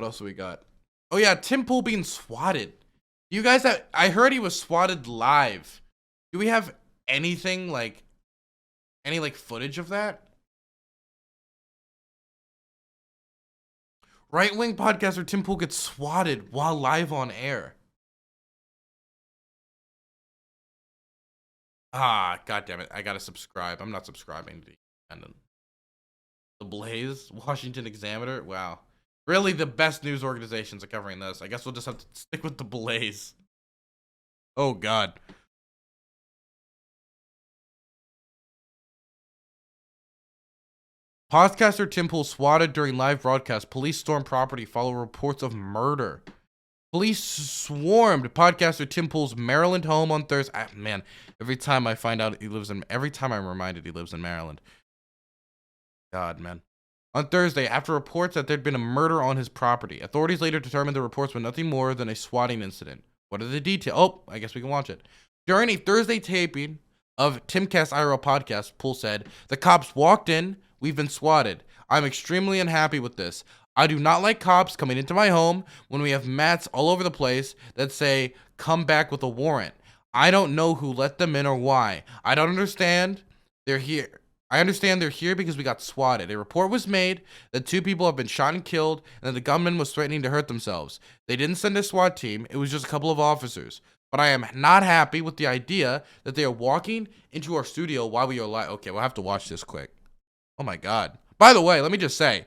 What else do we got? Oh yeah, Tim Pool being swatted. You guys have, I heard he was swatted live. Do we have anything like, any like footage of that? Right-wing podcaster Tim Pool gets swatted while live on air. Ah, god damn it. I gotta subscribe. I'm not subscribing to The Blaze, Washington Examiner. Wow. Really, the best news organizations are covering this. I guess we'll just have to stick with The Blaze. Oh, God. Podcaster Tim Pool swatted during live broadcast. Police storm property follow reports of murder. Police swarmed podcaster Tim Pool's Maryland home on Thursday. Ah, man, every time I find out he lives in, every time I'm reminded he lives in Maryland. God, man. On Thursday, after reports that there'd been a murder on his property, authorities later determined the reports were nothing more than a swatting incident. What are the details? Oh, I guess we can watch it. During a Thursday taping of Timcast IRL podcast, Poole said, "The cops walked in. We've been swatted. I'm extremely unhappy with this. I do not like cops coming into my home when we have mats all over the place that say, 'Come back with a warrant.' I don't know who let them in or why. I don't understand. They're here. I understand they're here because we got swatted. A report was made that 2 people have been shot and killed and that the gunman was threatening to hurt themselves. They didn't send a SWAT team. It was just a couple of officers. But I am not happy with the idea that they are walking into our studio while we are live." Okay, we'll have to watch this quick. Oh my God. By the way, let me just say,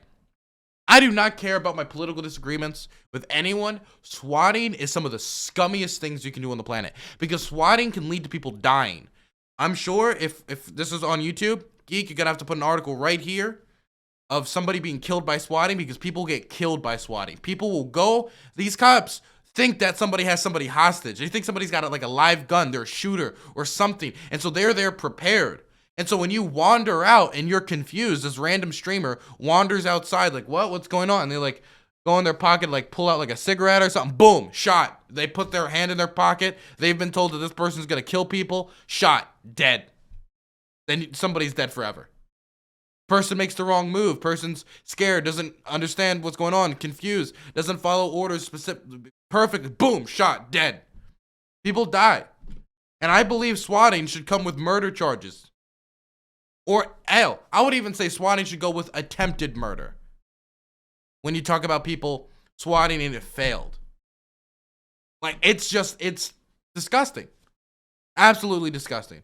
I do not care about my political disagreements with anyone. Swatting is some of the scummiest things you can do on the planet because swatting can lead to people dying. I'm sure if this is on YouTube, Geek, you're gonna have to put an article right here of somebody being killed by swatting because people get killed by swatting. People will go, these cops think that somebody has somebody hostage. They think somebody's got like a live gun, they're a shooter or something. And so they're there prepared. And so when you wander out and you're confused, this random streamer wanders outside like, what's going on? And they like go in their pocket, like pull out like a cigarette or something. Boom, shot. They put their hand in their pocket. They've been told that this person's gonna kill people. Shot, dead. Then somebody's dead forever. Person makes the wrong move. Person's scared, doesn't understand what's going on, confused, doesn't follow orders specific, perfectly. Boom, shot, dead. People die. And I believe swatting should come with murder charges. Or hell, I would even say swatting should go with attempted murder. When you talk about people swatting and it failed. Like, it's disgusting. Absolutely disgusting.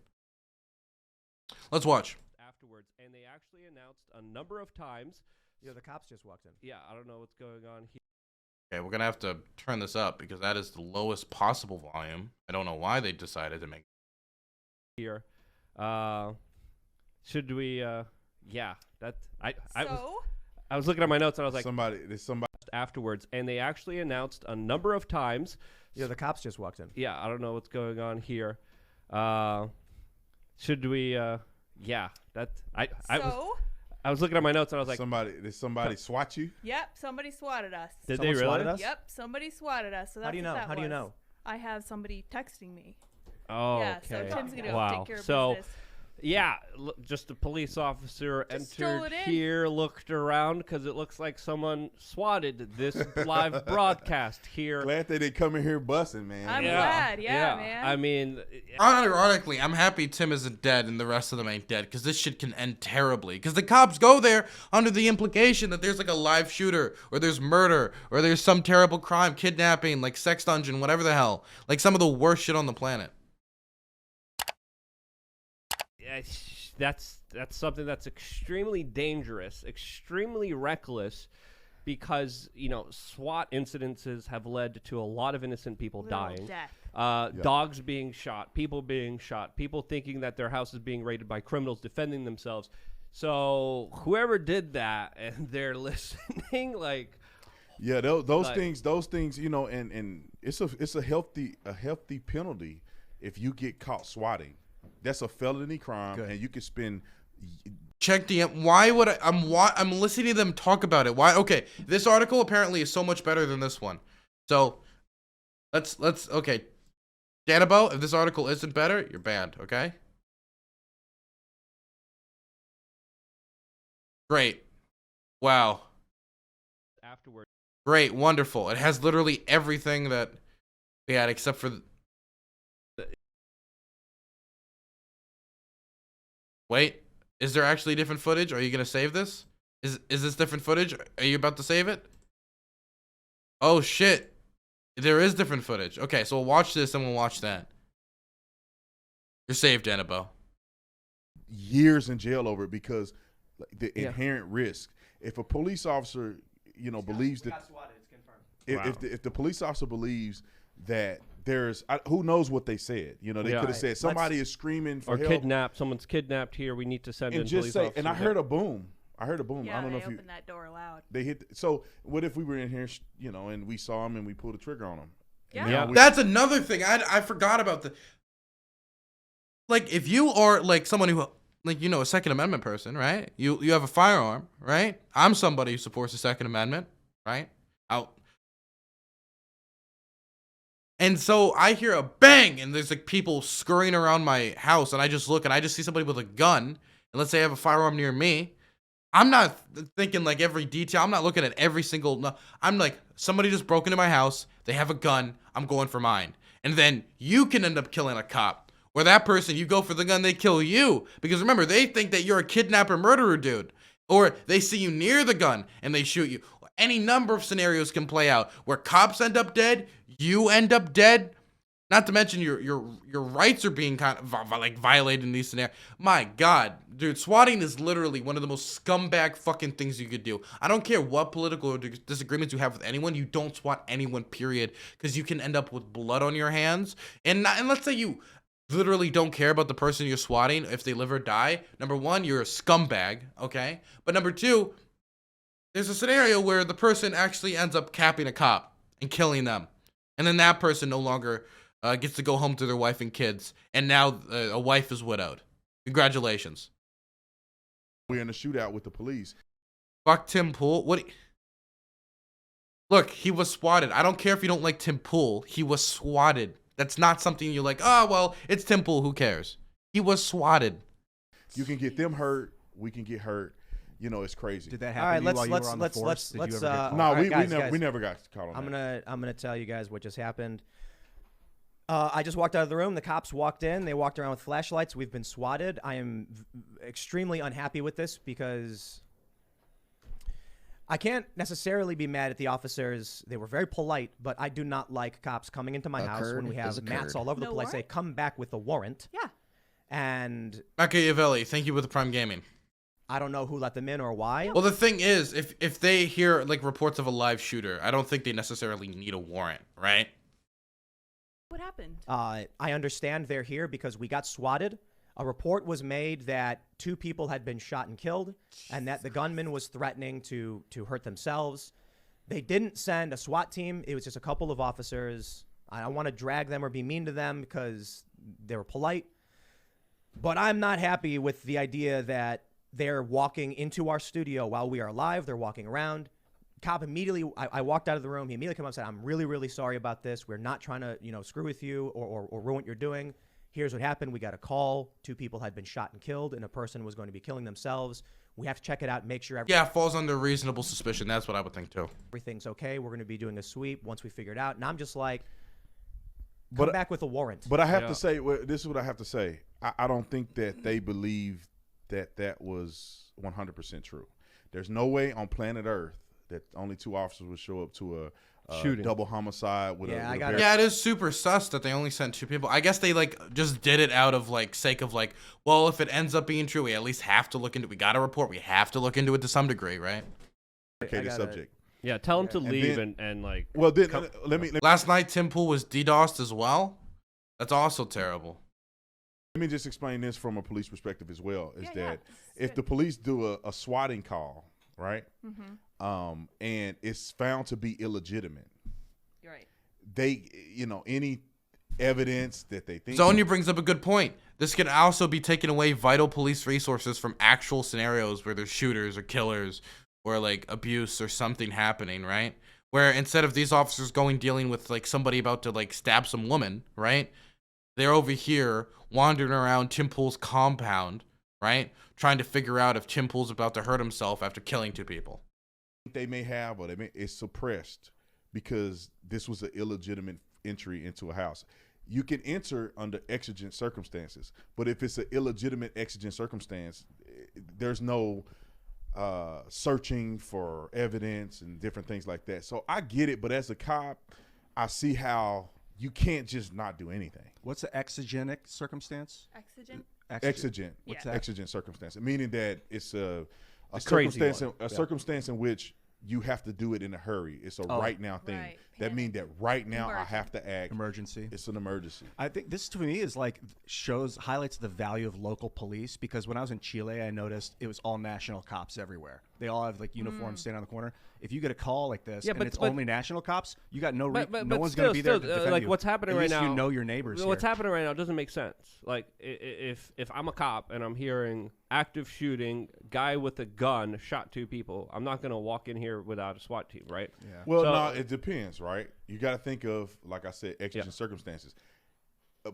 Let's watch. Afterwards, and they actually announced a number of times. Yeah, the cops just walked in. Yeah, I don't know what's going on here. Okay, we're gonna have to turn this up because that is the lowest possible volume. I don't know why they decided to make Here, should we? Yeah, that I was looking at my notes and I was like, there's somebody. Afterwards, and they actually announced a number of times. Yeah, the cops just walked in. Yeah, I don't know what's going on here. Should we? Yeah, that I was looking at my notes and I was like, Did somebody swat you? Yep, somebody swatted us. Did Someone they really? swatted us? Yep, somebody swatted us. So that's How do you know? what that How do you was. know? I have somebody texting me. Oh, Yeah, okay. so Tim's gonna go Wow. take care of So, business. yeah, just a police officer Just stroll entered it in. here, looked around because it looks like someone swatted this live broadcast here. Glad they didn't come in here busting, man. I'm glad, yeah, man. I mean, Ironically, I'm happy Tim isn't dead and the rest of them ain't dead because this shit can end terribly. Because the cops go there under the implication that there's like a live shooter or there's murder or there's some terrible crime, kidnapping, like sex dungeon, whatever the hell. Like some of the worst shit on the planet. that's something that's extremely dangerous, extremely reckless, because SWAT incidences have led to a lot of innocent people Little dying. death. Dogs being shot, people thinking that their house is being raided by criminals defending themselves. So whoever did that and they're listening, like, yeah, those things, and it's a healthy penalty if you get caught swatting. That's a felony crime, and you can spend. Check the why would I'm listening to them talk about it. Why? Okay, this article apparently is so much better than this one. So let's okay, Danabo, if this article isn't better, you're banned. Okay. Great. Wow. afterwards. Great, wonderful. It has literally everything that we had except for. Wait, is there actually different footage? Are you gonna save this? Is this different footage? Are you about to save it? Oh shit, there is different footage. Okay, so we'll watch this and we'll watch that. You're saved, Annabelle. Years in jail over it because the inherent risk. If a police officer, believes that if the police officer believes that there's who knows what they said, they could have said somebody is screaming for help. Kidnapped. Someone's kidnapped here. We need to send in police officers. And I heard a boom. Yeah, I don't know they if you opened that door loud. they hit. So what if we were in here, and we saw him and we pulled the trigger on him? Yeah. That's another thing. I forgot about the. Like, if you are like someone who, like, a Second Amendment person, right? You have a firearm, right? I'm somebody who supports the Second Amendment, right? And so I hear a bang, and there's like people scurrying around my house, and I just look, and I just see somebody with a gun, and let's say I have a firearm near me. I'm not thinking like every detail. I'm not looking at every single. No, I'm like, somebody just broke into my house. They have a gun. I'm going for mine. And then you can end up killing a cop. Or that person, you go for the gun, they kill you. Because remember, they think that you're a kidnapper, murderer dude. Or they see you near the gun and they shoot you. Any number of scenarios can play out where cops end up dead, you end up dead. Not to mention your rights are being kind of like violated in these scenarios. My God, dude, swatting is literally one of the most scumbag fucking things you could do. I don't care what political disagreements you have with anyone. You don't swat anyone, period, because you can end up with blood on your hands. And let's say you literally don't care about the person you're swatting if they live or die. Number one, you're a scumbag, okay? But number two, there's a scenario where the person actually ends up capping a cop and killing them, and then that person no longer gets to go home to their wife and kids, and now a wife is widowed. Congratulations. We're in a shootout with the police. Fuck Tim Pool. Look, he was swatted. I don't care if you don't like Tim Pool. He was swatted. That's not something you're like, oh, well, it's Tim Pool. Who cares? He was swatted. You can get them hurt. We can get hurt. It's crazy. Did that happen to you while you were on the force? Did you ever get caught? No, Guys, we never got caught on that. I'm gonna tell you guys what just happened. I just walked out of the room. The cops walked in. They walked around with flashlights. We've been swatted. I am extremely unhappy with this because I can't necessarily be mad at the officers. They were very polite, but I do not like cops coming into my house when we have mats all over the place. They come back with a warrant. Yeah. And Machiavelli, thank you with the Prime Gaming. I don't know who let them in or why. Well, the thing is, if they hear like reports of a live shooter, I don't think they necessarily need a warrant, right? What happened? I understand they're here because we got swatted. A report was made that 2 people had been shot and killed, and that the gunman was threatening to hurt themselves. They didn't send a SWAT team. It was just a couple of officers. I don't want to drag them or be mean to them because they were polite. But I'm not happy with the idea that they're walking into our studio while we are live. They're walking around. Cop immediately, I walked out of the room. He immediately came up and said, I'm really, really sorry about this. We're not trying to, screw with you or ruin what you're doing. Here's what happened. We got a call. 2 people had been shot and killed, and a person was going to be killing themselves. We have to check it out and make sure yeah, it falls under reasonable suspicion. That's what I would think, too. Everything's okay. We're going to be doing a sweep once we figure it out. And I'm just like, come back with a warrant. But I have to say, this is what I have to say. I don't think that they believe that was 100% true. There's no way on planet Earth that only 2 officers would show up to a shooting, double homicide with yeah, it is super sus that they only sent 2 people. I guess they just did it out of sake of well, if it ends up being true, we at least have to look into it. We got a report. We have to look into it to some degree, right? Okay, the subject. Yeah, tell them to leave and Well, then let me. Last night, Tim Pool was DDoSed as well. That's also terrible. Let me just explain this from a police perspective as well. If the police do a swatting call, right? Mm-hmm. And it's found to be illegitimate. You're right. They, any evidence that they think. Sonya brings up a good point. This could also be taking away vital police resources from actual scenarios where there's shooters or killers or abuse or something happening, right? Where instead of these officers dealing with somebody about to stab some woman, right? They're over here wandering around Tim Pool's compound, right? Trying to figure out if Tim Pool's about to hurt himself after killing 2 people. they may have, or it's suppressed because this was an illegitimate entry into a house. You can enter under exigent circumstances, but if it's an illegitimate exigent circumstance, there's no searching for evidence and different things like that. So I get it, but as a cop, I see how you can't just not do anything. What's an exigent circumstance? Exigent? Exigent. What's that? Exigent circumstance, meaning that it's a crazy circumstance, one. circumstance in which you have to do it in a hurry. It's a right now thing. Right. That means that right now I have to act. Emergency. It's an emergency. I think this to me is like highlights the value of local police, because when I was in Chile, I noticed it was all national cops everywhere. They all have like uniforms standing on the corner. If you get a call like this and it's only national cops, you got no one's going to be there to defend like you. what's happening At right least now, you know your neighbors. What's here. happening right now doesn't make sense. Like if I'm a cop and I'm hearing active shooting, guy with a gun shot 2 people, I'm not going to walk in here without a SWAT team, right? Yeah. Well, no, it depends, right? You got to think of, like I said, exigent circumstances.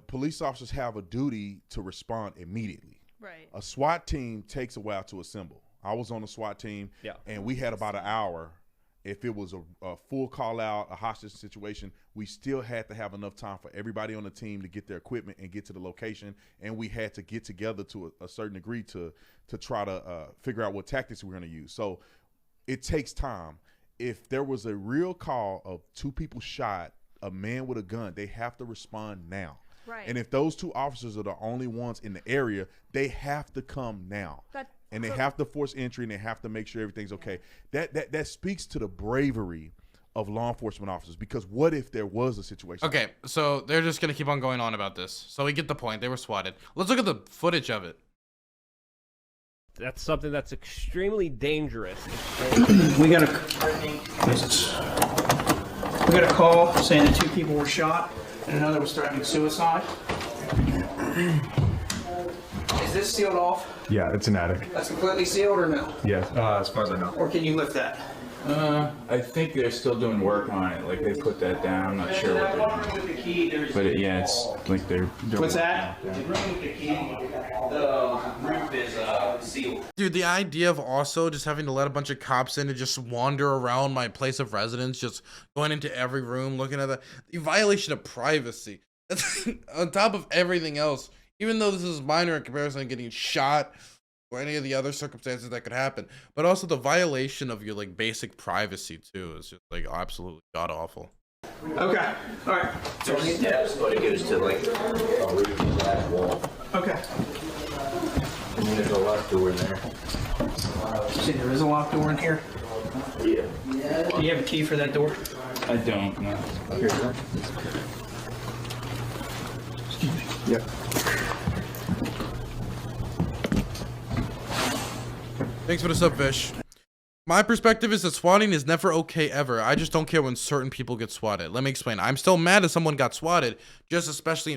Police officers have a duty to respond immediately. Right. A SWAT team takes a while to assemble. I was on a SWAT team, and we had about an hour. If it was a full call out, a hostage situation, we still had to have enough time for everybody on the team to get their equipment and get to the location. And we had to get together to a certain degree to try to figure out what tactics we're going to use. So it takes time. If there was a real call of 2 people shot, a man with a gun, they have to respond now. Right. And if those 2 officers are the only ones in the area, they have to come now. And they have to force entry, and they have to make sure everything's okay. That speaks to the bravery of law enforcement officers, because what if there was a situation? Okay, so they're just going to keep on going on about this. So we get the point. They were swatted. Let's look at the footage of it. That's something that's extremely dangerous. We got a call saying that 2 people were shot and another was threatening suicide. Is this sealed off? Yeah, it's an attic. That's completely sealed or no? Yes, as far as I know. Or can you lift that? I think they're still doing work on it. Like they put that down. I'm not sure what they're doing. With the key, there's But yeah, it's like they're what's that? Yeah. The room with the key, the roof is sealed. Dude, the idea of also just having to let a bunch of cops in and just wander around my place of residence, just going into every room, looking at the violation of privacy. That's on top of everything else. Even though this is minor in comparison to getting shot or any of the other circumstances that could happen, but also the violation of your like basic privacy too is just like absolutely god awful. Okay. All right. So we need steps, but it goes to like okay. And there's a locked door in there. See, there is a locked door in here. Yeah. Do you have a key for that door? I don't know. Here. Yep. Thanks for the sub, Fish. My perspective is that swatting is never okay ever. I just don't care when certain people get swatted. Let me explain. I'm still mad if someone got swatted, just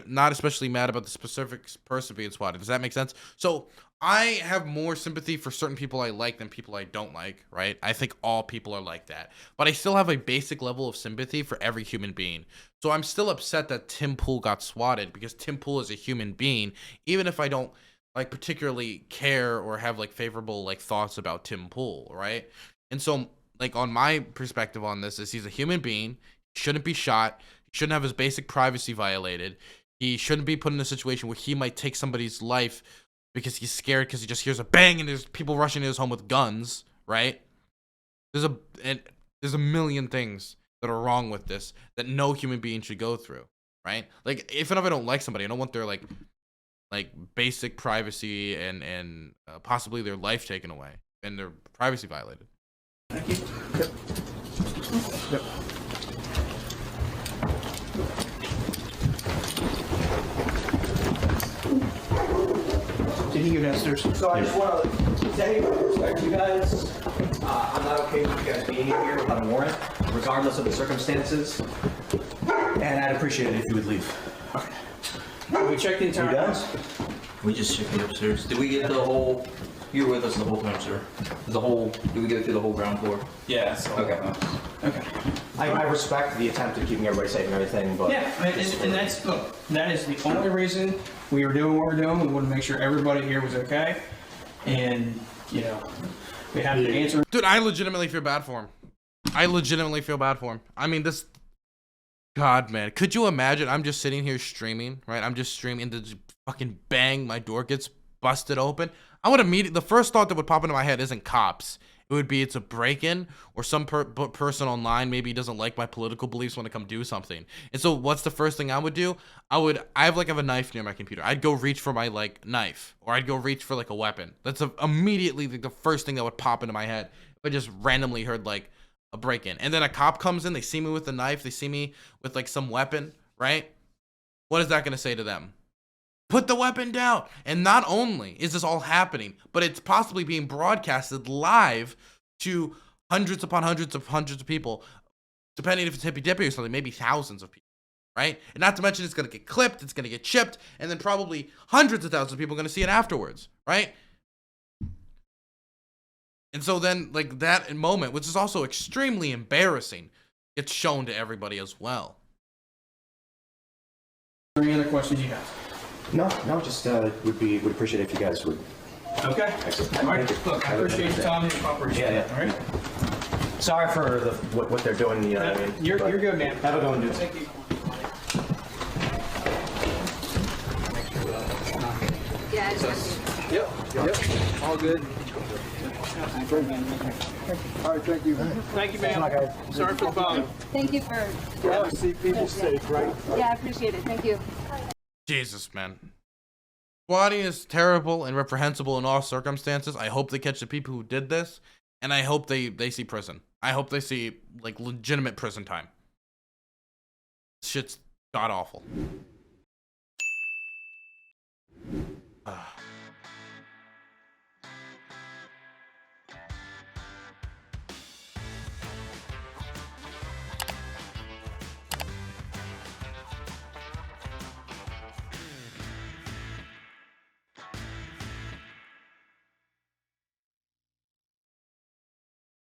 not especially mad about the specific person being swatted. Does that make sense? So I have more sympathy for certain people I like than people I don't like, right? I think all people are like that. But I still have a basic level of sympathy for every human being. So I'm still upset that Tim Pool got swatted because Tim Pool is a human being, even if I don't like particularly care or have like favorable like thoughts about Tim Pool, right? And so like on my perspective on this is he's a human being, he shouldn't be shot, he shouldn't have his basic privacy violated, he shouldn't be put in a situation where he might take somebody's life because he's scared because he just hears a bang and there's people rushing into his home with guns, right? There's a million things that are wrong with this that no human being should go through, right? Like if I don't like somebody, I don't want their like basic privacy and possibly their life taken away and their privacy violated. Thank you. Yep. Did you go downstairs? So I just want to say, respect you guys. I'm not okay with you guys being here without a warrant, regardless of the circumstances. And I'd appreciate it if you would leave. Okay. We checked the entire house. We just checked the upstairs. Did we get the whole? You were with us the whole time, sir. Did we get through the whole ground floor? Yeah. Okay. Okay. I respect the attempt of keeping everybody safe and everything, but Yeah, and that's look. That is the only reason we were doing what we're doing. We wanted to make sure everybody here was okay, and you know, We have to answer. Dude, I legitimately feel bad for him. I legitimately feel bad for him. I mean, this... God, man. Could you imagine? I'm just sitting here streaming, right? I'm just streaming, and fucking bang, my door gets busted open. I would immediately... The first thought that would pop into my head isn't cops. It would be it's a break-in or some person online maybe doesn't like my political beliefs, want to come do something. And so what's the first thing I would do? I have a knife near my computer. I'd go reach for my like knife, or I'd go reach for like a weapon. That's immediately the first thing that would pop into my head if I just randomly heard like a break-in. And then a cop comes in, they see me with the knife, they see me with like some weapon, right? What is that going to say to them? Put the weapon down. And not only is this all happening, but it's possibly being broadcasted live to hundreds upon hundreds of people, depending if it's hippy dippy or something, maybe thousands of people, right? And not to mention it's going to get clipped, it's going to get chipped, and then probably hundreds of thousands of people are going to see it afterwards, right? And so then like that moment, which is also extremely embarrassing, gets shown to everybody as well. Any other questions you have? No, just would appreciate it if you guys would. Okay. Excellent. All right. Look, I appreciate your time and your cooperation. Yeah. All right. Sorry for what they're doing. You know what I mean? You're good, man. Have a good one, dude. Thank you. Yep. All good. All right, thank you. Thank you, man. Sorry for the bother. Thank you for. Yeah, to see people safe, right? Yeah, I appreciate it. Thank you. Jesus, man. Swatting is terrible and reprehensible in all circumstances. I hope they catch the people who did this, and I hope they see prison. I hope they see like legitimate prison time. Shit's god awful.